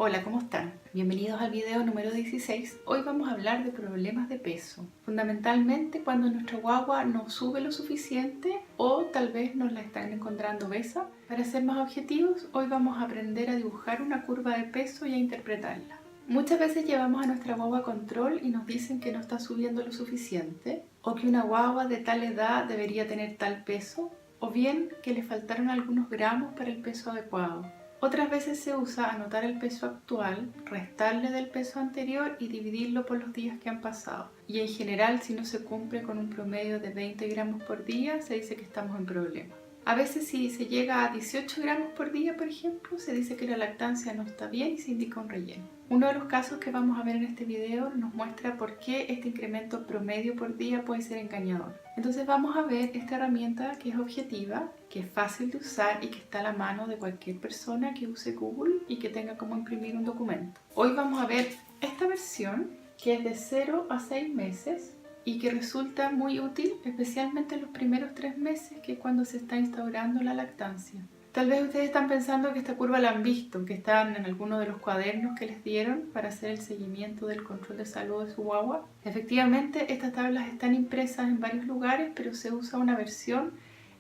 Hola, ¿cómo están? Bienvenidos al video número 16. Hoy vamos a hablar de problemas de peso. Fundamentalmente cuando nuestra guagua no sube lo suficiente o tal vez nos la están encontrando obesa. Para ser más objetivos, hoy vamos a aprender a dibujar una curva de peso y a interpretarla. Muchas veces llevamos a nuestra guagua a control y nos dicen que no está subiendo lo suficiente o que una guagua de tal edad debería tener tal peso o bien que le faltaron algunos gramos para el peso adecuado. Otras veces se usa anotar el peso actual, restarle del peso anterior y dividirlo por los días que han pasado. Y en general, si no se cumple con un promedio de 20 gramos por día, se dice que estamos en problemas. A veces si se llega a 18 gramos por día, por ejemplo, se dice que la lactancia no está bien y se indica un relleno. Uno de los casos que vamos a ver en este video nos muestra por qué este incremento promedio por día puede ser engañador. Entonces vamos a ver esta herramienta que es objetiva, que es fácil de usar y que está a la mano de cualquier persona que use Google y que tenga como imprimir un documento. Hoy vamos a ver esta versión que es de 0 a 6 meses y que resulta muy útil, especialmente en los primeros 3 meses, que es cuando se está instaurando la lactancia. Tal vez ustedes están pensando que esta curva la han visto, que están en alguno de los cuadernos que les dieron para hacer el seguimiento del control de salud de su guagua. Efectivamente, estas tablas están impresas en varios lugares, pero se usa una versión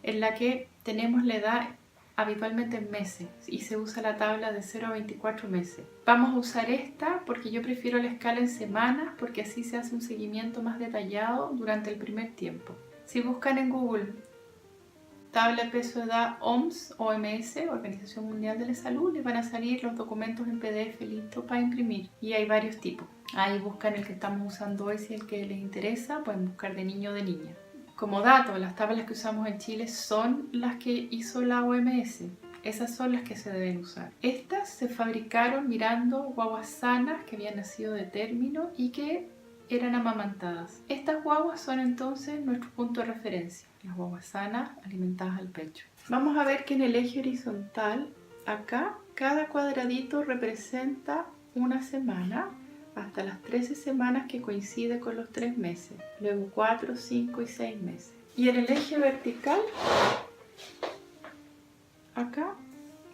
en la que tenemos la edad habitualmente en meses y se usa la tabla de 0 a 24 meses. Vamos a usar esta porque yo prefiero la escala en semanas porque así se hace un seguimiento más detallado durante el primer tiempo. Si buscan en Google tabla de peso de edad OMS, Organización Mundial de la Salud, les van a salir los documentos en PDF listos para imprimir y hay varios tipos. Ahí buscan el que estamos usando hoy si es el que les interesa, pueden buscar de niño o de niña. Como dato, las tablas que usamos en Chile son las que hizo la OMS. Esas son las que se deben usar. Estas se fabricaron mirando guaguas sanas que habían nacido de término y que eran amamantadas. Estas guaguas son entonces nuestro punto de referencia. Las guaguas sanas alimentadas al pecho. Vamos a ver que en el eje horizontal, acá, cada cuadradito representa una semana hasta las 13 semanas que coincide con los 3 meses, luego 4, 5 y 6 meses. Y en el eje vertical, acá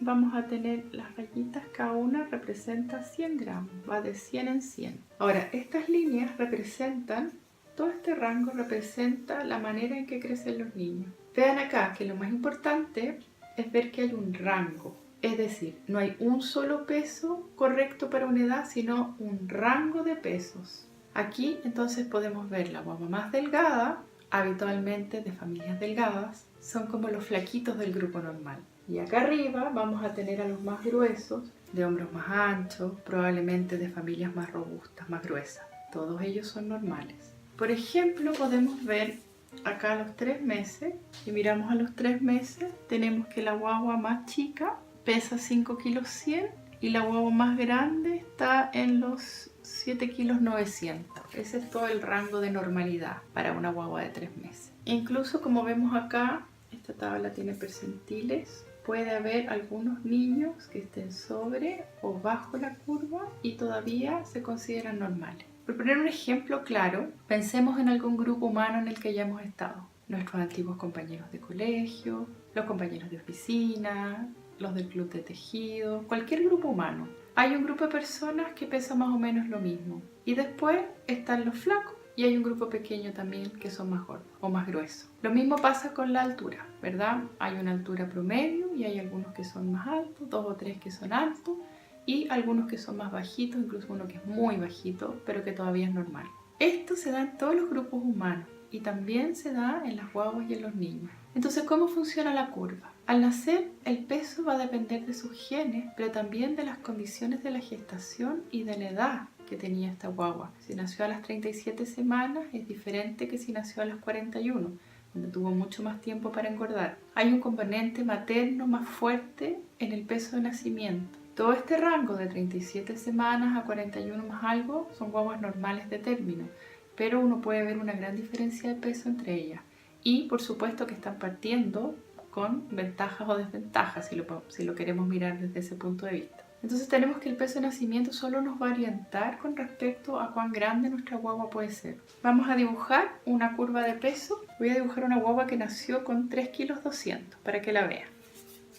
vamos a tener las rayitas, cada una representa 100 gramos, va de 100 en 100. Ahora, estas líneas representan, todo este rango representa la manera en que crecen los niños. Vean acá que lo más importante es ver que hay un rango. Es decir, no hay un solo peso correcto para una edad, sino un rango de pesos. Aquí entonces podemos ver la guagua más delgada, habitualmente de familias delgadas, son como los flaquitos del grupo normal. Y acá arriba vamos a tener a los más gruesos, de hombros más anchos, probablemente de familias más robustas, más gruesas. Todos ellos son normales. Por ejemplo, podemos ver acá a los 3 meses, y miramos a los 3 meses, tenemos que la guagua más chica pesa 5 kilos 100 y la guagua más grande está en los 7 kilos 900. Ese es todo el rango de normalidad para una guagua de 3 meses. Incluso como vemos acá, esta tabla tiene percentiles. Puede haber algunos niños que estén sobre o bajo la curva y todavía se consideran normales. Por poner un ejemplo claro, pensemos en algún grupo humano en el que hayamos estado. Nuestros antiguos compañeros de colegio, los compañeros de oficina, los del club de tejido, cualquier grupo humano. Hay un grupo de personas que pesa más o menos lo mismo. Y después están los flacos y hay un grupo pequeño también que son más gordos o más gruesos. Lo mismo pasa con la altura, ¿verdad? Hay una altura promedio y hay algunos que son más altos, 2 o 3 que son altos y algunos que son más bajitos, incluso uno que es muy bajito, pero que todavía es normal. Esto se da en todos los grupos humanos y también se da en las guaguas y en los niños. Entonces, ¿cómo funciona la curva? Al nacer, el peso va a depender de sus genes, pero también de las condiciones de la gestación y de la edad que tenía esta guagua. Si nació a las 37 semanas es diferente que si nació a las 41, donde tuvo mucho más tiempo para engordar. Hay un componente materno más fuerte en el peso de nacimiento. Todo este rango de 37 semanas a 41 más algo son guaguas normales de término, pero uno puede ver una gran diferencia de peso entre ellas. Y por supuesto que están partiendo con ventajas o desventajas, si lo queremos mirar desde ese punto de vista. Entonces tenemos que el peso de nacimiento solo nos va a orientar con respecto a cuán grande nuestra guagua puede ser. Vamos a dibujar una curva de peso. Voy a dibujar una guagua que nació con 3 kilos 200 para que la vean.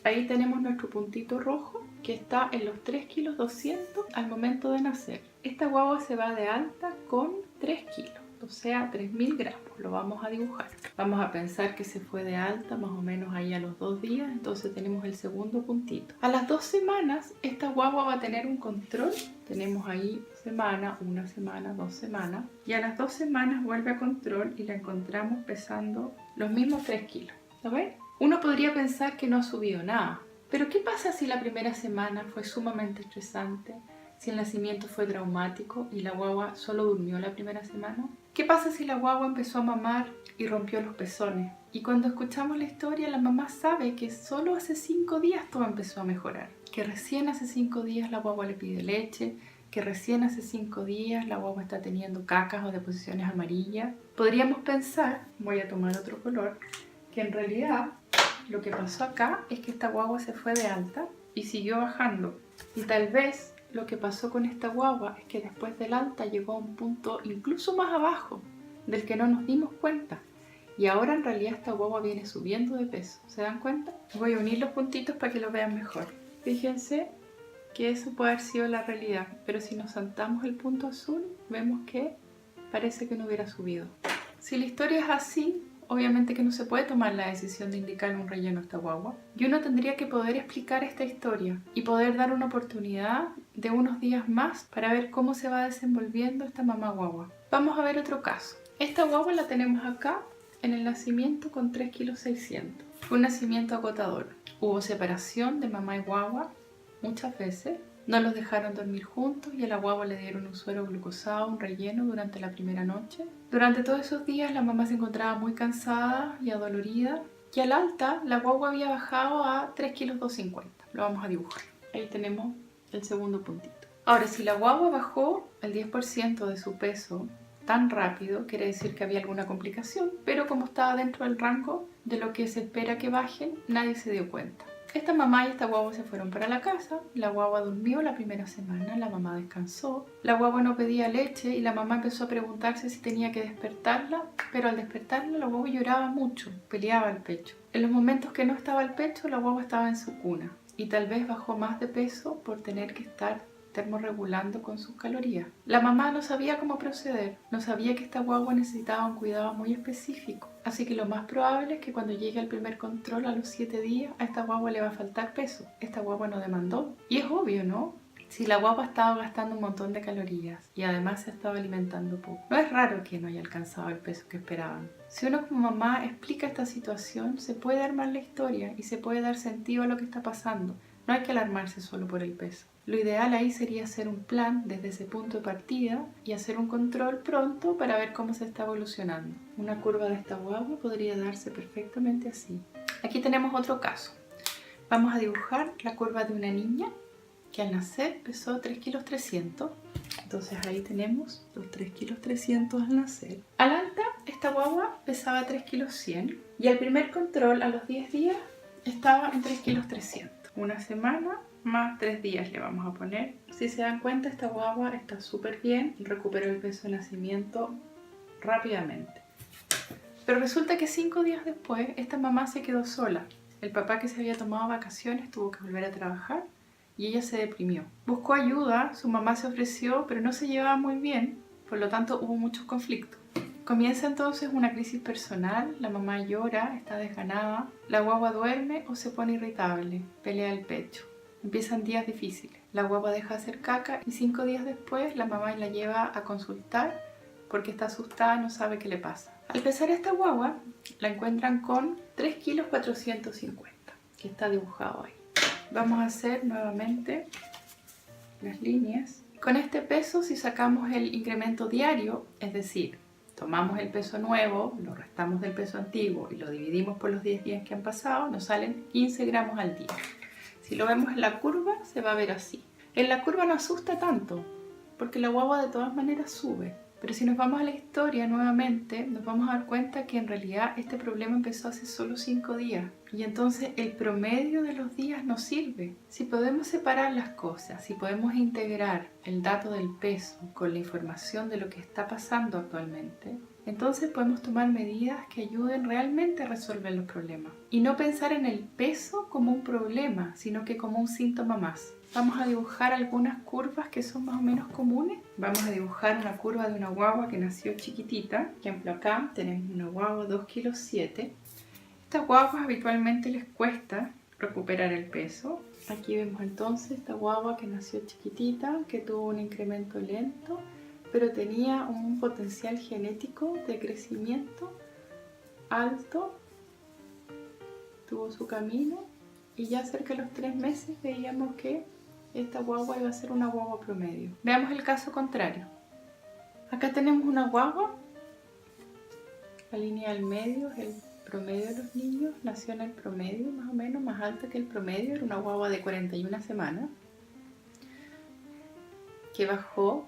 Ahí tenemos nuestro puntito rojo, que está en los 3,2 kilos al momento de nacer. Esta guagua se va de alta con 3 kilos, o sea 3.000 gramos. Lo vamos a dibujar. Vamos a pensar que se fue de alta más o menos ahí a los 2 días, entonces tenemos el segundo puntito. A las 2 semanas esta guagua va a tener un control. Tenemos ahí semana, 1 semana, 2 semanas, y a las 2 semanas vuelve a control y la encontramos pesando los mismos 3 kilos. ¿Lo ven? Uno podría pensar que no ha subido nada, pero ¿qué pasa si la primera semana fue sumamente estresante? Si el nacimiento fue traumático y la guagua solo durmió la primera semana. ¿Qué pasa si la guagua empezó a mamar y rompió los pezones? Y cuando escuchamos la historia, la mamá sabe que solo hace 5 días todo empezó a mejorar. Que recién hace 5 días la guagua le pide leche, que recién hace 5 días la guagua está teniendo cacas o deposiciones amarillas. Podríamos pensar, voy a tomar otro color, que en realidad lo que pasó acá es que esta guagua se fue de alta y siguió bajando. Y tal vez lo que pasó con esta guagua es que después del alta llegó a un punto incluso más abajo del que no nos dimos cuenta. Y ahora en realidad esta guagua viene subiendo de peso. ¿Se dan cuenta? Voy a unir los puntitos para que lo vean mejor. Fíjense que eso puede haber sido la realidad, pero si nos saltamos el punto azul, vemos que parece que no hubiera subido. Si la historia es así, obviamente que no se puede tomar la decisión de indicarle un relleno a esta guagua. Y uno tendría que poder explicar esta historia y poder dar una oportunidad de unos días más para ver cómo se va desenvolviendo esta mamá guagua. Vamos a ver otro caso. Esta guagua la tenemos acá en el nacimiento con 3,6 kilos. Fue un nacimiento agotador. Hubo separación de mamá y guagua muchas veces. No los dejaron dormir juntos y a la guagua le dieron un suero glucosado, un relleno durante la primera noche. Durante todos esos días la mamá se encontraba muy cansada y adolorida. Y al alta la guagua había bajado a 3,250 kilos. Lo vamos a dibujar. Ahí tenemos el segundo puntito. Ahora, si la guagua bajó el 10% de su peso tan rápido, quiere decir que había alguna complicación, pero como estaba dentro del rango de lo que se espera que bajen, nadie se dio cuenta. Esta mamá y esta guagua se fueron para la casa, la guagua durmió la primera semana, la mamá descansó, la guagua no pedía leche y la mamá empezó a preguntarse si tenía que despertarla, pero al despertarla la guagua lloraba mucho, peleaba el pecho. En los momentos que no estaba el pecho, la guagua estaba en su cuna y tal vez bajó más de peso por tener que estar termorregulando con sus calorías. La mamá no sabía cómo proceder, no sabía que esta guagua necesitaba un cuidado muy específico, así que lo más probable es que cuando llegue al primer control a los 7 días a esta guagua le va a faltar peso. Esta guagua no demandó. Y es obvio, ¿no? Si la guagua ha estado gastando un montón de calorías y además se ha estado alimentando poco, no es raro que no haya alcanzado el peso que esperaban. Si uno como mamá explica esta situación, se puede armar la historia y se puede dar sentido a lo que está pasando. No hay que alarmarse solo por el peso. Lo ideal ahí sería hacer un plan desde ese punto de partida y hacer un control pronto para ver cómo se está evolucionando. Una curva de esta guagua podría darse perfectamente así. Aquí tenemos otro caso. Vamos a dibujar la curva de una niña que al nacer pesó 3,3 kilos. Entonces ahí tenemos los 3,3 kilos al nacer. Al alta, esta guagua pesaba 3,100 kilos y al primer control a los 10 días estaba en 3,300 kilos. Una semana más 3 días le vamos a poner. Si se dan cuenta, esta guagua está súper bien, recuperó el peso de nacimiento rápidamente. Pero resulta que 5 días después, esta mamá se quedó sola. El papá, que se había tomado vacaciones, tuvo que volver a trabajar y ella se deprimió. Buscó ayuda, su mamá se ofreció, pero no se llevaba muy bien, por lo tanto hubo muchos conflictos. Comienza entonces una crisis personal, la mamá llora, está desganada, la guagua duerme o se pone irritable, pelea el pecho. Empiezan días difíciles. La guagua deja de hacer caca y 5 días después la mamá la lleva a consultar porque está asustada, no sabe qué le pasa. Al pesar esta guagua, la encuentran con 3,450 kilos, que está dibujado ahí. Vamos a hacer nuevamente las líneas. Con este peso, si sacamos el incremento diario, es decir, tomamos el peso nuevo, lo restamos del peso antiguo y lo dividimos por los 10 días que han pasado, nos salen 15 gramos al día. Si lo vemos en la curva, se va a ver así. En la curva no asusta tanto, porque la guagua de todas maneras sube. Pero si nos vamos a la historia nuevamente, nos vamos a dar cuenta que en realidad este problema empezó hace solo 5 días. Y entonces el promedio de los días no sirve. Si podemos separar las cosas, si podemos integrar el dato del peso con la información de lo que está pasando actualmente, Entonces podemos tomar medidas que ayuden realmente a resolver los problemas. Y no pensar en el peso como un problema, sino que como un síntoma más. Vamos a dibujar algunas curvas que son más o menos comunes. Vamos a dibujar una curva de una guagua que nació chiquitita. Por ejemplo, acá tenemos una guagua 2,7 kilos. Estas guaguas habitualmente les cuesta recuperar el peso. Aquí vemos entonces esta guagua que nació chiquitita, que tuvo un incremento lento, pero tenía un potencial genético de crecimiento alto. Tuvo su camino y ya cerca de los 3 meses veíamos que esta guagua iba a ser una guagua promedio. Veamos el caso contrario. Acá tenemos una guagua. La línea del medio es el promedio de los niños. Nació en el promedio, más o menos, más alta que el promedio. Era una guagua de 41 semanas que bajó,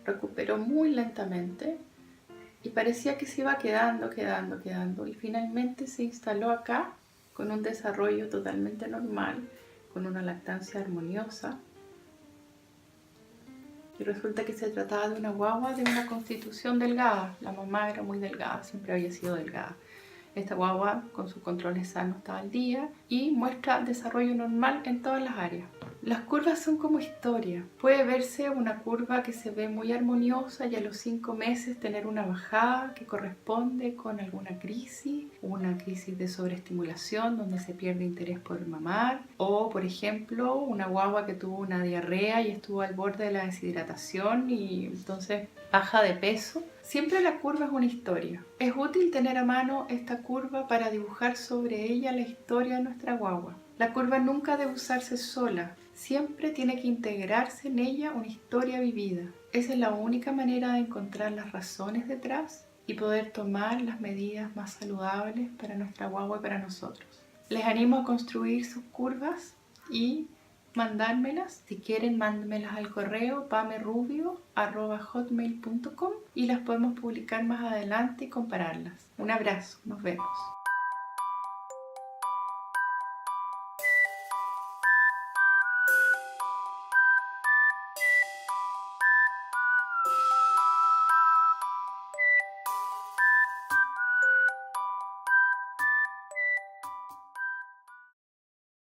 recuperó muy lentamente y parecía que se iba quedando y finalmente se instaló acá con un desarrollo totalmente normal, con una lactancia armoniosa. Y resulta que se trataba de una guagua de una constitución delgada. La mamá era muy delgada, siempre había sido delgada. Esta guagua con sus controles sanos estaba al día y muestra desarrollo normal en todas las áreas. Las curvas son como historia. Puede verse una curva que se ve muy armoniosa y a los 5 meses tener una bajada que corresponde con alguna crisis, una crisis de sobreestimulación donde se pierde interés por mamar, o por ejemplo una guagua que tuvo una diarrea y estuvo al borde de la deshidratación y entonces baja de peso. Siempre la curva es una historia. Es útil tener a mano esta curva para dibujar sobre ella la historia de nuestra guagua. La curva nunca debe usarse sola. Siempre tiene que integrarse en ella una historia vivida. Esa es la única manera de encontrar las razones detrás y poder tomar las medidas más saludables para nuestra guagua y para nosotros. Les animo a construir sus curvas y mandármelas. Si quieren, mándenmelas al correo pamerubio@hotmail.com y las podemos publicar más adelante y compararlas. Un abrazo, nos vemos.